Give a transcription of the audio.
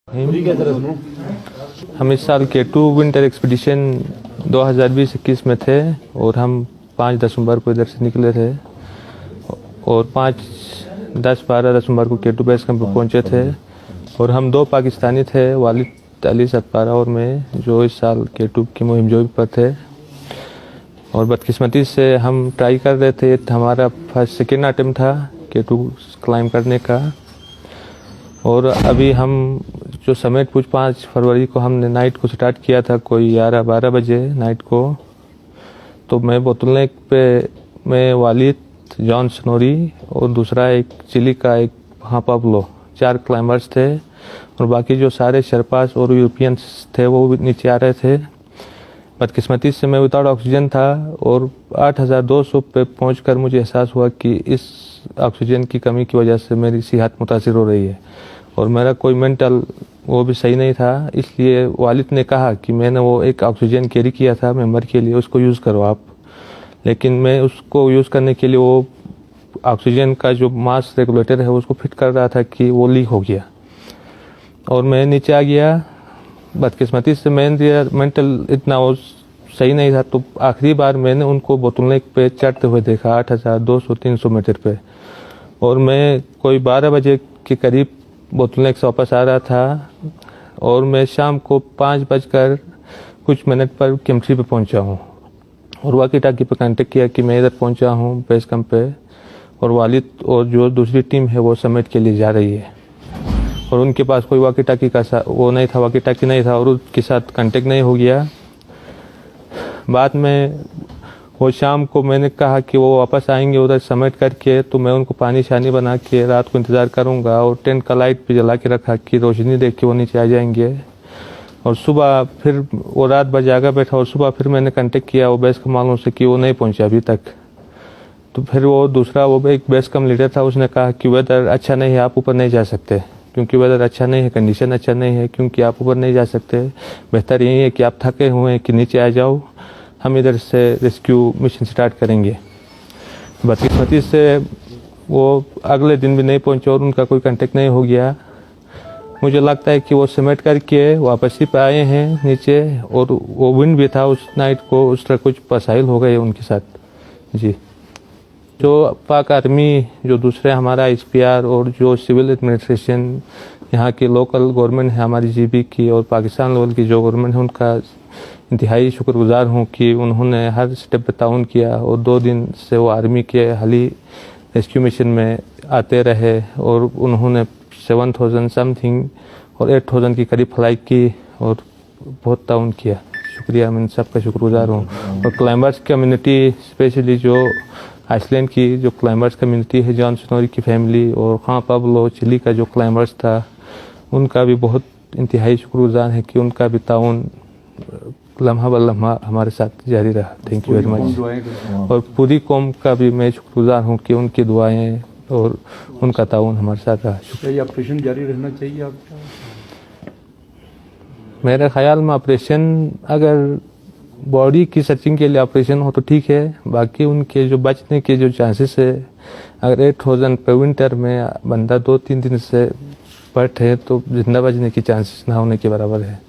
हम इस साल K2 विंटर एक्सपीडिशन 2020-21 में थे और हम 5 दिसंबर को इधर से निकले थे और 5, 10, 12 दिसंबर को K2 बेस कैंप पर पहुंचे थे और हम 2 पाकिस्तानी थे, वालिद अली सतपारा और मैं, जो इस साल K2 की मुहिम जोई पर थे। और बदकिस्मती से हम ट्राई कर रहे थे, हमारा सेकेंड अटेम्प्ट था K2 क्लाइंब करने का। और अभी हम जो समेट पूछ 5 फरवरी को हमने नाइट को स्टार्ट किया था, कोई 11-12 बजे नाइट को। तो मैं बोतलनेक पे मैं वालिद, जॉन स्नोरी और दूसरा एक चिली का एक पाब्लो, 4 क्लाइंबर्स थे और बाकी जो सारे शर्पास और यूरोपियंस थे वो भी नीचे आ रहे थे। बदकिस्मती से मैं विदाउट ऑक्सीजन था और 8200 पे पहुंचकर मुझे एहसास हुआ कि इस ऑक्सीजन की कमी की वजह से मेरी सेहत मुतासिर हो रही है और मेरा कोई मेंटल वो भी सही नहीं था। इसलिए वालिद ने कहा कि मैंने वो एक ऑक्सीजन कैरी किया था मेंबर के लिए, उसको यूज़ करो आप। लेकिन मैं उसको यूज़ करने के लिए वो ऑक्सीजन का जो मास रेगुलेटर है उसको फिट कर रहा था कि वो लीक हो गया और मैं नीचे आ गया। बदकिस्मती से मेंटल इतना वो सही नहीं था, तो आखिरी बार मैंने उनको बोतलनेक पे चढ़ते हुए देखा 8200-300 मीटर पे। और मैं कोई 12 बजे के करीब बोतलनेक से वापस आ रहा था और मैं शाम को 5 बजकर कुछ मिनट पर केम्ट्री पे पहुंचा हूं और वाकी टाकी पे कांटेक्ट किया कि मैं इधर पहुंचा हूं बेस कैंप पे और वालिद और जो दूसरी टीम है वो समिट के लिए जा रही है और उनके पास कोई वाकी टाकी का वो नहीं था, वाकी टाकी नहीं था और उसके साथ कांटेक्ट नहीं हो गया। बाद में वो शाम को मैंने कहा कि वो वापस आएंगे उधर समिट करके, तो मैं उनको पानी शानी बना के रात को इंतज़ार करूंगा और टेंट का लाइट भी जला के रखा कि रोशनी देख के वो नीचे आ जाएंगे। और सुबह फिर वो रात भर जागा बैठा और सुबह फिर मैंने कांटेक्ट किया वो बेस कैंप वालों से कि वो नहीं पहुंचे अभी तक। तो फिर वो दूसरा वो एक बेस कैंप लीडर था, उसने कहा कि वेदर अच्छा नहीं है, आप ऊपर नहीं जा सकते, क्योंकि वेदर अच्छा नहीं है, कंडीशन अच्छा नहीं है, क्योंकि आप ऊपर नहीं जा सकते। बेहतर यही है कि आप थके हुए हैं कि नीचे आ जाओ, हम इधर से रेस्क्यू मिशन स्टार्ट करेंगे। बदकिस्मती से वो अगले दिन भी नहीं पहुंचे और उनका कोई कांटेक्ट नहीं हो गया। मुझे लगता है कि वो समेट करके वापस ही पे आए हैं नीचे और वो विंड भी था उस नाइट को, उस तरह कुछ मसाइल हो गए उनके साथ जी। जो पाक आर्मी, जो दूसरे हमारा SPR और जो सिविल एडमिनिस्ट्रेशन, यहाँ की लोकल गवर्नमेंट है हमारी GB की और पाकिस्तान लेवल की जो गवर्नमेंट है, उनका इंतहाई शुक्रगुजार हूँ कि उन्होंने हर स्टेप पे ताउन किया और 2 दिन से वो आर्मी के हाली रेस्क्यू मिशन में आते रहे और उन्होंने 7000 समथिंग और 8000 की करीब फ्लाई की और बहुत ताउन किया। शुक्रिया, मैं सबका शुक्रगुजार हूँ। और क्लाइंबर्स कम्युनिटी, स्पेशली जो आइसलैंड की जो क्लाइंबर्स कम्युनिटी है, जॉन स्नोरी की फैमिली और पाब्लो चिली का जो क्लाइंबर्स था, उनका भी बहुत इंतहाई शुक्रगुजार है कि उनका भी ताउन लम्हा ब लम्हा हमारे साथ जारी रहा। Thank you very much. और पूरी कौम का भी मैं शुक्रगुजार हूँ कि उनकी दुआएं और उनका ताउन हमारे साथ रहा। शुक्रिया। ऑपरेशन जारी रहना चाहिए आपका? मेरे ख्याल में ऑपरेशन, अगर बॉडी की सर्चिंग के लिए ऑपरेशन हो तो ठीक है, बाकी उनके जो बचने के जो चांसेस है, अगर 8000 पे विंटर में बंदा 2-3 दिन से बैठे तो जिंदा बचने की चांसेस ना होने के बराबर है।